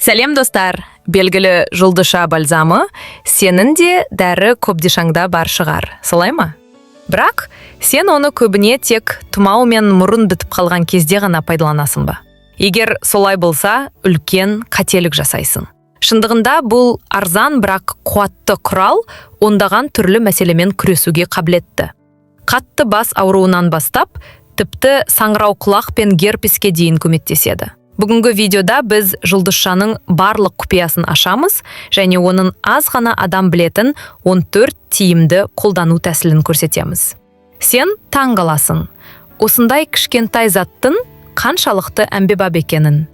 Сәлем достар, белгілі жұлдызша бальзамы сенің де дәрі көбдешаңда бар шығар, солай ма? Бірақ сен оны көбіне тек тұмау мен мұрын бітіп қалған кезде ғана пайдаланасың ба? Егер солай болса, үлкен қателік жасайсың. Шындығында бұл арзан бірақ қуатты құрал ондаған түрлі мәселемен күресуге қабілетті. Қатты бас ауруынан бастап, тіпті саңырау құлақ пен герпеске дейін көмектеседі. Бүгінгі видеода біз жұлдызшаның барлық құпиясын ашамыз және оның аз ғана адам білетін 14 тиімді қолдану тәсілін көрсетеміз. Сен таң қаласың. Осындай кішкентай заттың қаншалықты әмбебап екенін.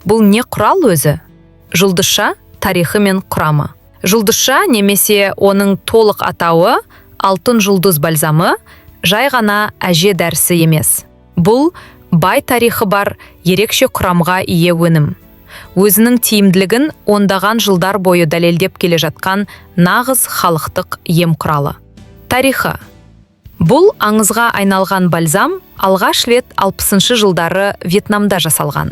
Бұл не құрал өзі? Жұлдызша тарихы мен құрамы. Жұлдызша немесе оның толық атауы алтын жұлдыз бальзамы жай ғана әже дәрісі емес. Бұл бай тарихы бар ерекше құрамға ие өнім. Өзінің тиімділігін ондаған жылдар бойы дәлелдеп келе жатқан нағыз халықтық ем құралы. Тарихы. Бұл аңызға айналған бальзам алғаш рет 60-шы жылдары Вьетнамда жасалған.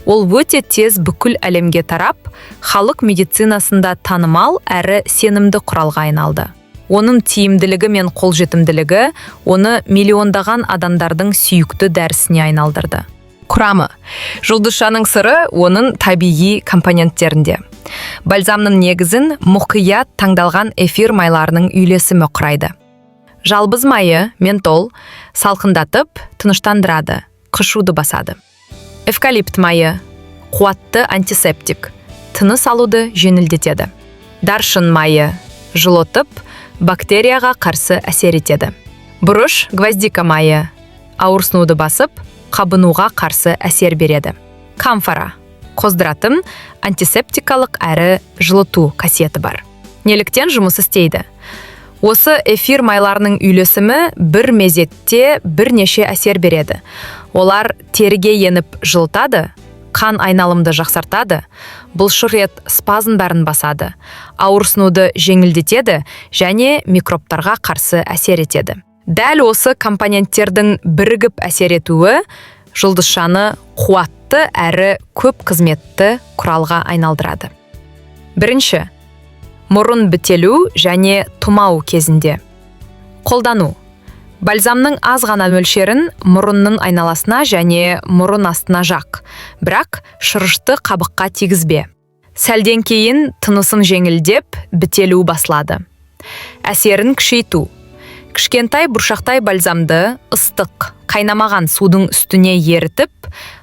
Ол өте тез бүкіл әлемге тарап, халық медицинасында танымал әрі сенімді құралға айналды. Оның тиімділігі мен қолжетімділігі оны миллиондаған адамдардың сүйікті дәрісіне айналдырды. Құрамы. Жұлдызшаның сыры оның табиғи компоненттерінде. Бальзамның негізін мұқият таңдалған эфир майларының үйлесімі құрайды. Жалбыз майы, ментол, салқындатып, тыныштандырады, қышуды басады. Эвкалипт майы, қуатты антисептик, тыныс алуды жеңілдетеді. Даршын майы, жылытып, бактерияға қарсы әсер етеді. Бұрыш гвоздика майы, ауырсынуды басып, қабынуға қарсы әсер береді. Камфора, қоздыратын антисептикалық әрі жылыту қасиеті бар. Неліктен жұмыс істейді? Осы эфир майларының үйлесімі бір мезетте бірнеше әсер береді. Олар теріге еніп жылытады, қан айналымды жақсартады, бұлшықет спазмдарын басады, ауырсынуды жеңілдетеді және микробтарға қарсы әсер етеді. Дәл осы компоненттердің бірігіп әсер етуі жұлдызшаны қуатты әрі көп қызметті құралға айналдырады. Бірінші, мұрын бітелу және тұмау кезінде. Қолдану. Бальзамның аз ғана мөлшерін мұрынның айналасына және мұрын астына жақ, бірақ шырышты қабыққа тигізбе. Сәлден кейін тынысың жеңілдеп, бітелу басылады. Әсерін күшейту. Кішкентай бұршақтай бальзамды ыстық, қайнамаған судың үстіне ерітіп,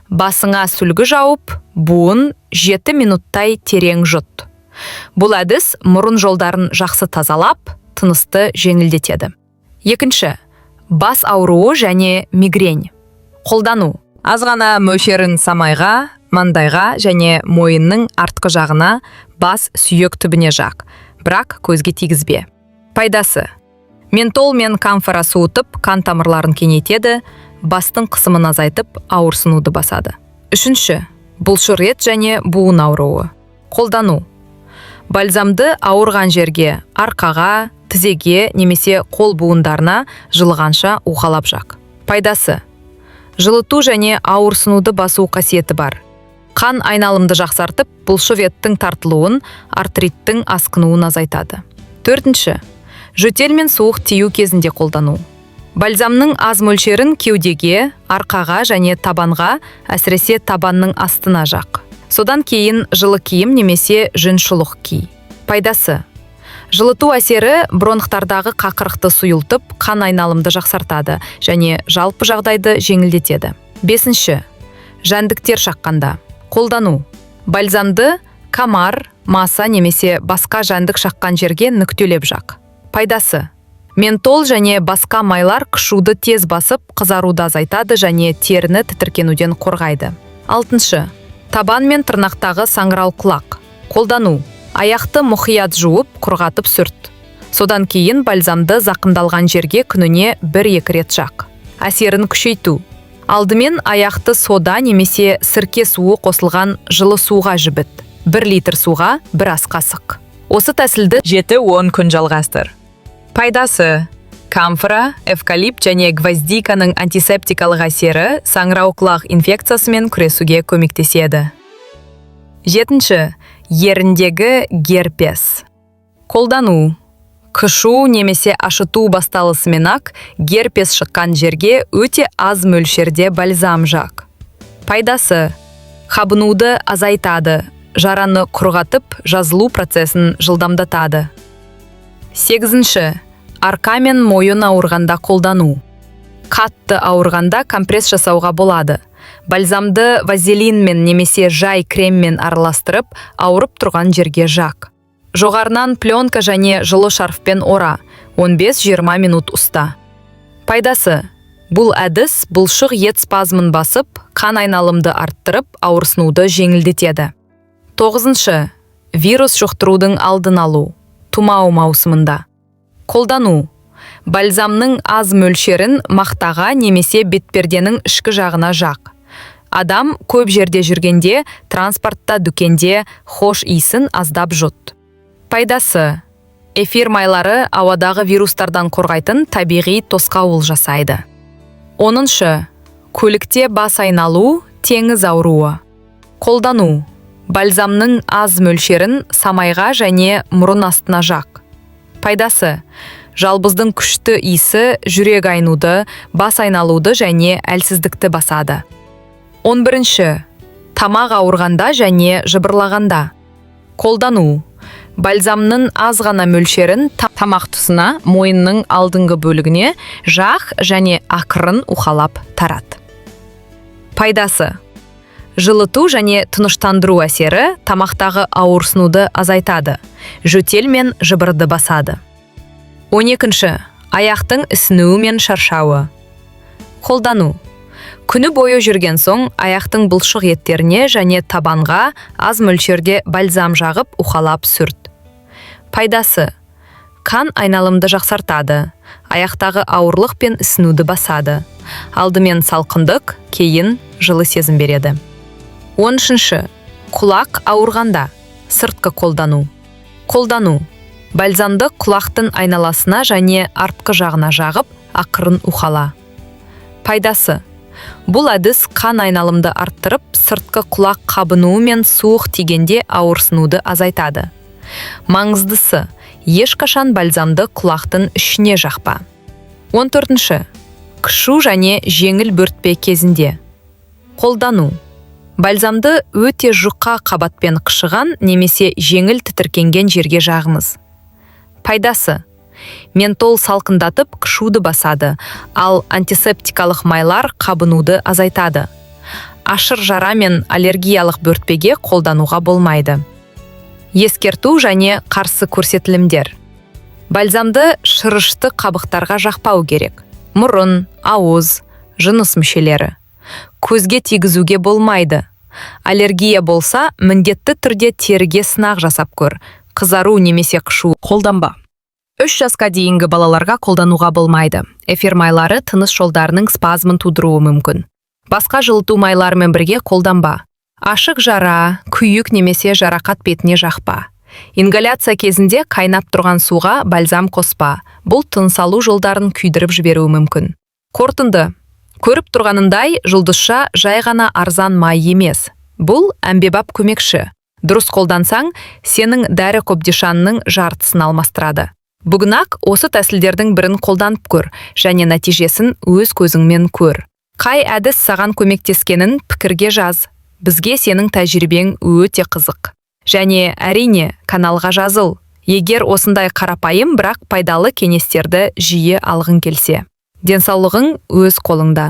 басыңа сүлгі жауып, буын 7 минуттай терең жұт. Бұл әдіс мұрын жолдарын жақсы тазалап, тынысты жеңілдетеді. Екінші, бас ауруы және мигрень. Қолдану. Аз ғана мөлшерін самайға, маңдайға және мойынның артқы жағына, бас сүйек түбіне жақ, бірақ көзге тигізбе. Пайдасы. Ментол мен камфора суытып, қан тамырларын кеңейтеді, бастың қысымын азайтып, ауырсынуды басады. Үшінші, бұлшықет және буын ауруы. Қолдану. Бальзамды ауырған жерге, арқаға, тізеге немесе қол буындарына жылығанша уқалап жақ. Пайдасы. Жылыту және ауырсынуды басу қасиеті бар. Қан айналымды жақсартып, бұлшықеттің тартылуын, артриттің асқынуын азайтады. Төртінші. Жөтел мен суық тию кезінде қолдану. Бальзамның аз мөлшерін кеудеге, арқаға және табанға, әсіресе табанның астына жақ. Содан кейін жылы киім немесе жүн шұлық ки. Пайдасы. Жылыту әсері бронхтардағы қақырықты сұйылтып, қан айналымды жақсартады және жалпы жағдайды жеңілдетеді. Бесінші. Жәндіктер шаққанда. Қолдану. Бальзамды камар, маса немесе басқа жәндік шаққан жерге нүктелеп жақ. Пайдасы. Ментол және басқа майлар қышуды тез басып, қызаруды азайтады және теріні тітіркенуден қорғайды. Алтыншы. Табан мен тырнақтағы саңырау құлақ. Қолдану. Аяқты мұқият жуып, құрғатып сүрт. Содан кейін бальзамды зақымдалған жерге күніне 1-2 рет жақ. Әсерін күшейту. Алдымен аяқты сода немесе сірке суы қосылған жылы суға жібіт. 1 литр суға 1 ас қасық. Осы тәсілді 7-10 күн жалғастыр. Пайдасы. Камфора, эвкалипт және гвоздиканың антисептикалық әсері саңырау құлақ инфекциясымен күресуге көмектеседі. Жетінші, еріндегі герпес. Қолдану. Қышу немесе ашыту басталысымен-ақ герпес шыққан жерге өте аз мөлшерде бальзам жақ. Пайдасы. Қабынуды азайтады, жараны құрғатып, жазылу процесін жылдамдатады. Сегізінші, арқа мен мойын ауырғанда қолдану. Қатты ауырғанда компресс жасауға болады. Бальзамды вазелинмен немесе жай креммен араластырып, ауырып тұрған жерге жақ. Жоғарынан пленка және жылы шарфпен ора, 15-20 минут ұста. Пайдасы. Бұл әдіс бұлшық ет спазмын басып, қан айналымды арттырып, ауырсынуды жеңілдетеді. 9. Вирус жұқтырудың алдын алу. Тұмау маусымында. Қолдану. Бальзамның аз мөлшерін мақтаға немесе бетперденің ішкі жағына жақ. Адам көп жерде жүргенде, транспортта, дүкенде хош иісін аздап жұт. Пайдасы. Эфир майлары ауадағы вирустардан қорғайтын табиғи тосқауыл жасайды. 10. Көлікте бас айналу, теңіз ауруы. Қолдану. Бальзамның аз мөлшерін самайға және мұрын астына жақ. Пайдасы. Жалбыздың күшті иісі жүрек айнуды, бас айналуды және әлсіздікті басады. 11. Тамақ ауырғанда және жыбырлағанда. Қолдану. Бальзамның аз ғана мөлшерін тамақ тұсына, мойынның алдыңғы бөлігіне жақ және ақырын уқалап тарат. Пайдасы. Жылыту және тыныштандыру әсері тамақтағы ауырсынуды азайтады, жөтел мен жыбырды басады. 12. Аяқтың ісінуі мен шаршауы. Қолдану. Күні бойы жүрген соң, аяқтың бұлшық еттеріне және табанға аз мөлшерде бальзам жағып уқалап сүрт. Пайдасы. Қан айналымды жақсартады, аяқтағы ауырлық пен ісінуді басады. Алдымен салқындық, кейін жылы сезім береді. 13. Құлақ ауырғанда. Сыртқы қолдану. Қолдану. Бальзамды құлақтың айналасына және артқы жағына жағып, ақырын уқала. Пайдасы. Бұл әдіс қан айналымды арттырып, сыртқы құлақ қабынуы мен суық тигенде ауырсынуды азайтады. Маңыздысы, ешқашан бальзамды құлақтың ішіне жақпа. 14. Қышу және жеңіл бөртпе кезінде. Қолдану. Бальзамды өте жұқа қабатпен қышыған немесе жеңіл тітіркенген жерге жағыңыз. Пайдасы. Ментол салқындатып қышуды басады, ал антисептикалық майлар қабынуды азайтады. Ашыр жара мен аллергиялық бөртпеге қолдануға болмайды. Ескерту және қарсы көрсетілімдер. Бальзамды шырышты қабықтарға жақпау керек. Мұрын, ауыз, жыныс мүшелері. Көзге тигізуге болмайды. Аллергия болса, міндетті түрде теріге сынақ жасап көр. Қызару немесе қышу қолданба. 3 жасқа дейінгі балаларға қолдануға болмайды. Эфир майлары тыныс жолдарының спазмын тудыруы мүмкін. Басқа жылыту майларымен бірге қолданба. Ашық жара, күйік немесе жарақат бетіне жақпа. Ингаляция кезінде қайнап тұрған суға бальзам қоспа. Бұл тыныс алу жолдарын күйдіріп жіберуі мүмкін. Қорытынды. Көріп тұрғанындай, жұлдызша жай ғана арзан май емес. Бұл әмбебап көмекші. Дұрыс қолдансаң, сенің дәрі қобдишанның жартысын алмастырады. Бүгін-ақ осы тәсілдердің бірін қолданып көр және нәтижесін өз көзіңмен көр. Қай әдіс саған көмектескенін пікірге жаз. Бізге сенің тәжірибең өте қызық. Және әрине, каналға жазыл. Егер осындай қарапайым бірақ пайдалы кеңестерді жиі алғың келсе. Денсаулығың өз қолыңда.